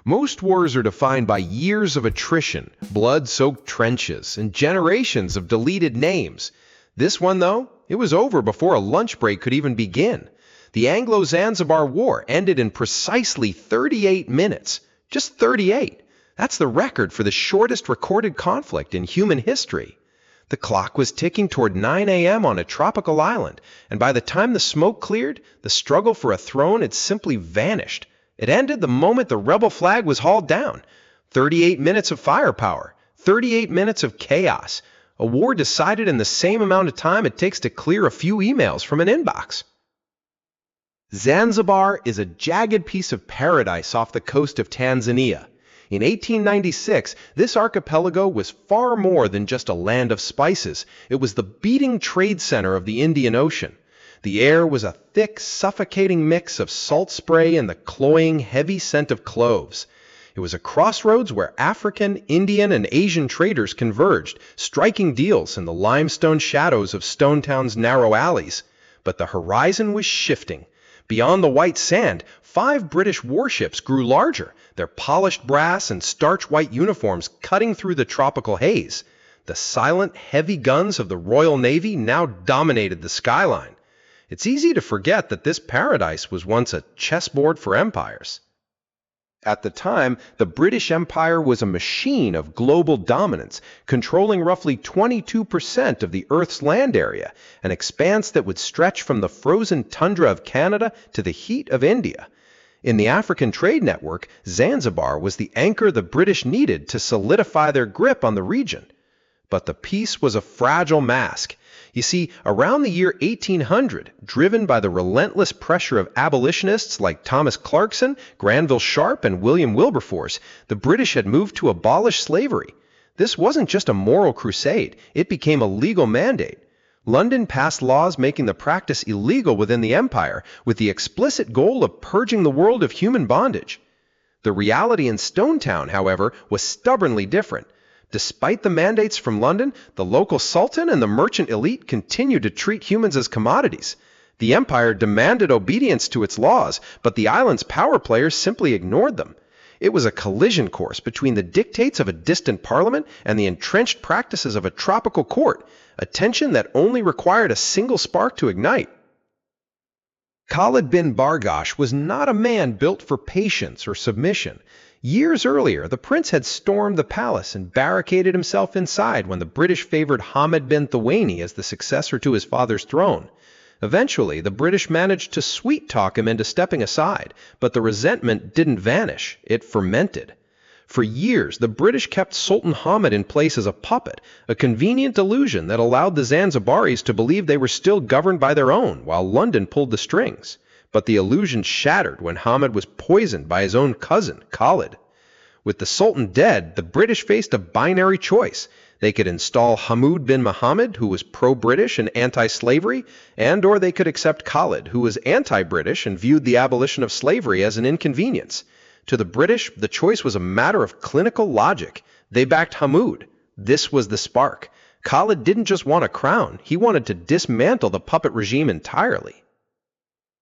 Most wars are defined by years of attrition, blood-soaked trenches, and generations of deleted names. This one, though, it was over before a lunch break could even begin. The Anglo-Zanzibar War ended in precisely 38 minutes. Just 38. That's the record for the shortest recorded conflict in human history. The clock was ticking toward 9 a.m. on a tropical island, and by the time the smoke cleared, the struggle for a throne had simply vanished. It ended the moment the rebel flag was hauled down. 38 minutes of firepower, 38 minutes of chaos. A war decided in the same amount of time it takes to clear a few emails from an inbox. Zanzibar is a jagged piece of paradise off the coast of Tanzania. In 1896, this archipelago was far more than just a land of spices. It was the beating trade center of the Indian Ocean. The air was a thick, suffocating mix of salt spray and the cloying, heavy scent of cloves. It was a crossroads where African, Indian, and Asian traders converged, striking deals in the limestone shadows of Stonetown's narrow alleys. But the horizon was shifting. Beyond the white sand, 5 British warships grew larger, their polished brass and starch-white uniforms cutting through the tropical haze. The silent, heavy guns of the Royal Navy now dominated the skyline. It's easy to forget that this paradise was once a chessboard for empires. At the time, the British Empire was a machine of global dominance, controlling roughly 22% of the Earth's land area, an expanse that would stretch from the frozen tundra of Canada to the heat of India. In the African trade network, Zanzibar was the anchor the British needed to solidify their grip on the region. But the peace was a fragile mask. You see, around the year 1800, driven by the relentless pressure of abolitionists like Thomas Clarkson, Granville Sharp, and William Wilberforce, the British had moved to abolish slavery. This wasn't just a moral crusade, it became a legal mandate. London passed laws making the practice illegal within the empire, with the explicit goal of purging the world of human bondage. The reality in Stonetown, however, was stubbornly different. Despite the mandates from London, the local sultan and the merchant elite continued to treat humans as commodities. The empire demanded obedience to its laws, but the island's power players simply ignored them. It was a collision course between the dictates of a distant parliament and the entrenched practices of a tropical court, a tension that only required a single spark to ignite. Khalid bin Barghash was not a man built for patience or submission. Years earlier, the prince had stormed the palace and barricaded himself inside when the British favored Hamid bin Thawani as the successor to his father's throne. Eventually, the British managed to sweet-talk him into stepping aside, but the resentment didn't vanish, it fermented. For years, the British kept Sultan Hamid in place as a puppet, a convenient illusion that allowed the Zanzibaris to believe they were still governed by their own, while London pulled the strings. But the illusion shattered when Hamid was poisoned by his own cousin, Khalid. With the Sultan dead, the British faced a binary choice. They could install Hamud bin Muhammad, who was pro-British and anti-slavery, or they could accept Khalid, who was anti-British and viewed the abolition of slavery as an inconvenience. To the British, the choice was a matter of clinical logic. They backed Hamud. This was the spark. Khalid didn't just want a crown, he wanted to dismantle the puppet regime entirely.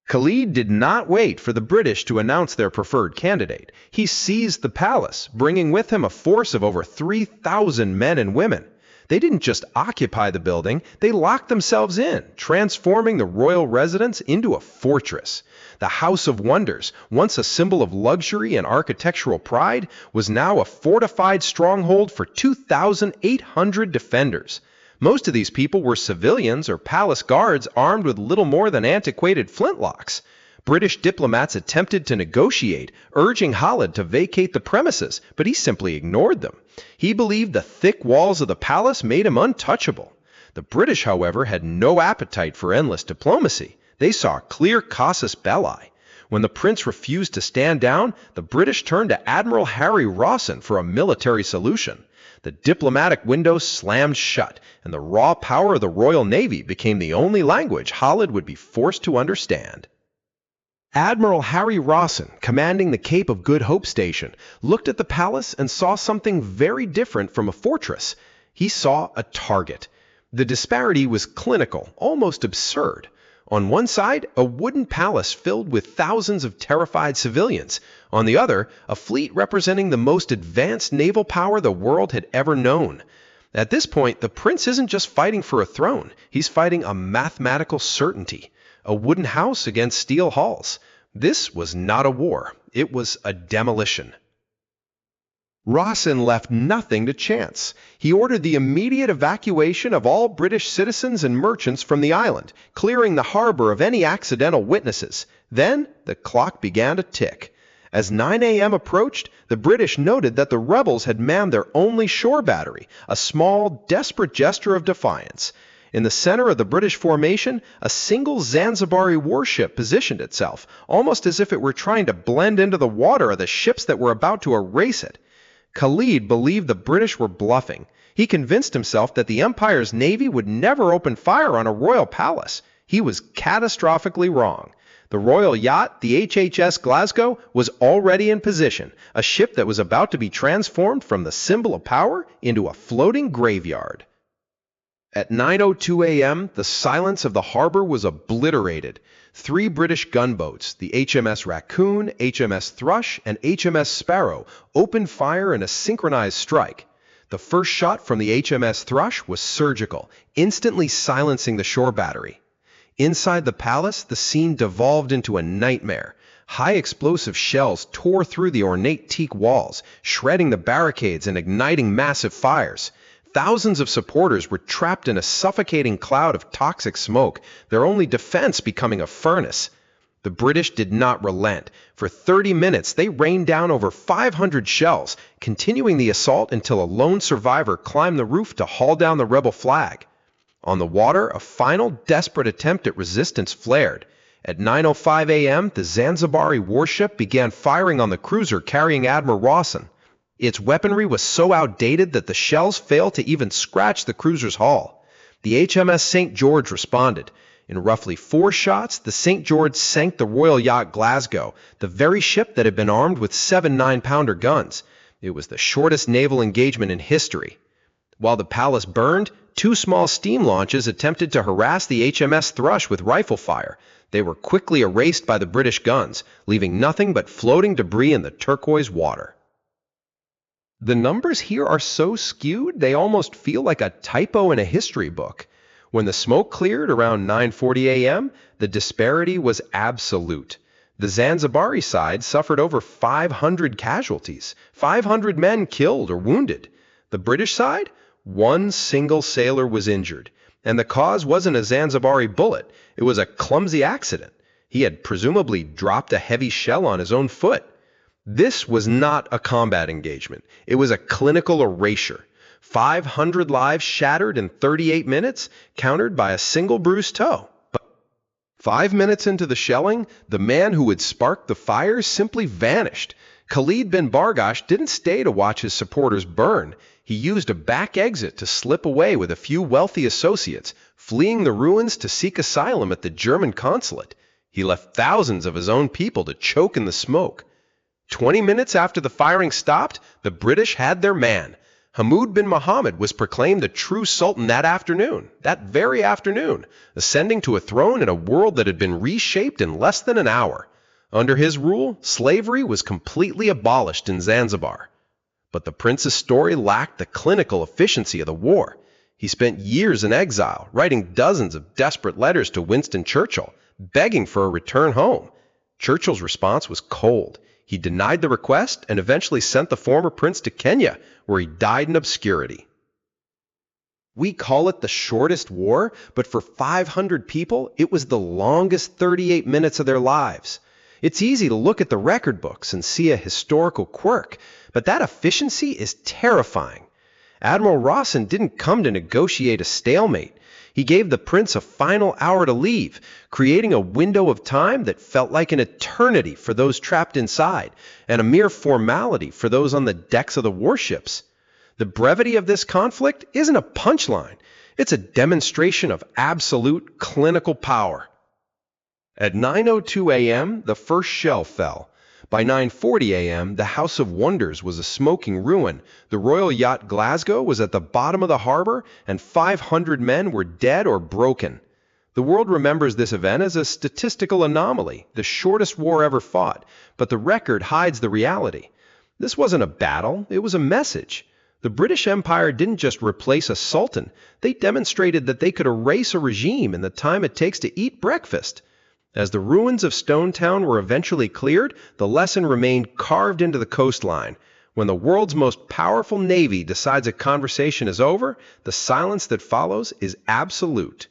Khalid did not wait for the British to announce their preferred candidate. He seized the palace, bringing with him a force of over 3,000 men and women. They didn't just occupy the building, they locked themselves in, transforming the royal residence into a fortress. The House of Wonders, once a symbol of luxury and architectural pride, was now a fortified stronghold for 2,800 defenders. Most of these people were civilians or palace guards armed with little more than antiquated flintlocks. British diplomats attempted to negotiate, urging Khalid to vacate the premises, but he simply ignored them. He believed the thick walls of the palace made him untouchable. The British, however, had no appetite for endless diplomacy. They saw clear casus belli. When the prince refused to stand down, the British turned to Admiral Harry Rawson for a military solution. The diplomatic window slammed shut, and the raw power of the Royal Navy became the only language Khalid would be forced to understand. Admiral Harry Rawson, commanding the Cape of Good Hope station, looked at the palace and saw something very different from a fortress. He saw a target. The disparity was clinical, almost absurd. On one side, a wooden palace filled with thousands of terrified civilians. On the other, a fleet representing the most advanced naval power the world had ever known. At this point, the prince isn't just fighting for a throne. He's fighting a mathematical certainty. A wooden house against steel halls. This was not a war. It was a demolition. Rawson left nothing to chance. He ordered the immediate evacuation of all British citizens and merchants from the island, clearing the harbor of any accidental witnesses. Then the clock began to tick. As 9 a.m. approached, the British noted that the rebels had manned their only shore battery, a small, desperate gesture of defiance. In the center of the British formation, a single Zanzibari warship positioned itself, almost as if it were trying to blend into the water of the ships that were about to erase it. Khalid believed the British were bluffing. He convinced himself that the Empire's navy would never open fire on a royal palace. He was catastrophically wrong. The royal yacht, the HHS Glasgow, was already in position, a ship that was about to be transformed from the symbol of power into a floating graveyard. At 9:02 a.m., the silence of the harbor was obliterated. 3 British gunboats, the HMS Raccoon, HMS Thrush, and HMS Sparrow, opened fire in a synchronized strike. The first shot from the HMS Thrush was surgical, instantly silencing the shore battery. Inside the palace, the scene devolved into a nightmare. High explosive shells tore through the ornate teak walls, shredding the barricades and igniting massive fires. Thousands of supporters were trapped in a suffocating cloud of toxic smoke, their only defense becoming a furnace. The British did not relent. For 30 minutes, they rained down over 500 shells, continuing the assault until a lone survivor climbed the roof to haul down the rebel flag. On the water, a final desperate attempt at resistance flared. At 9:05 a.m., the Zanzibari warship began firing on the cruiser carrying Admiral Rawson. Its weaponry was so outdated that the shells failed to even scratch the cruiser's hull. The HMS St. George responded. In roughly 4 shots, the St. George sank the royal yacht Glasgow, the very ship that had been armed with 7 9-pounder guns. It was the shortest naval engagement in history. While the palace burned, 2 small steam launches attempted to harass the HMS Thrush with rifle fire. They were quickly erased by the British guns, leaving nothing but floating debris in the turquoise water. The numbers here are so skewed they almost feel like a typo in a history book. When the smoke cleared around 9:40 a.m., the disparity was absolute. The Zanzibari side suffered over 500 casualties, 500 men killed or wounded. The British side? 1 single sailor was injured. And the cause wasn't a Zanzibari bullet, it was a clumsy accident. He had presumably dropped a heavy shell on his own foot. This was not a combat engagement. It was a clinical erasure. 500 lives shattered in 38 minutes, countered by a single bruised toe. But 5 minutes into the shelling, the man who had sparked the fire simply vanished. Khalid bin Barghash didn't stay to watch his supporters burn. He used a back exit to slip away with a few wealthy associates, fleeing the ruins to seek asylum at the German consulate. He left thousands of his own people to choke in the smoke. 20 minutes after the firing stopped, the British had their man. Hamud bin Muhammad was proclaimed the true sultan that very afternoon, ascending to a throne in a world that had been reshaped in less than an hour. Under his rule, slavery was completely abolished in Zanzibar. But the prince's story lacked the clinical efficiency of the war. He spent years in exile, writing dozens of desperate letters to Winston Churchill, begging for a return home. Churchill's response was cold. He denied the request and eventually sent the former prince to Kenya, where he died in obscurity. We call it the shortest war, but for 500 people, it was the longest 38 minutes of their lives. It's easy to look at the record books and see a historical quirk, but that efficiency is terrifying. Admiral Rawson didn't come to negotiate a stalemate. He gave the prince a final hour to leave, creating a window of time that felt like an eternity for those trapped inside, and a mere formality for those on the decks of the warships. The brevity of this conflict isn't a punchline. It's a demonstration of absolute clinical power. At 9:02 a.m., the first shell fell. By 9:40 a.m., the House of Wonders was a smoking ruin. The royal yacht Glasgow was at the bottom of the harbor, and 500 men were dead or broken. The world remembers this event as a statistical anomaly, the shortest war ever fought, but the record hides the reality. This wasn't a battle, it was a message. The British Empire didn't just replace a sultan, they demonstrated that they could erase a regime in the time it takes to eat breakfast. As the ruins of Stone Town were eventually cleared, the lesson remained carved into the coastline. When the world's most powerful navy decides a conversation is over, the silence that follows is absolute.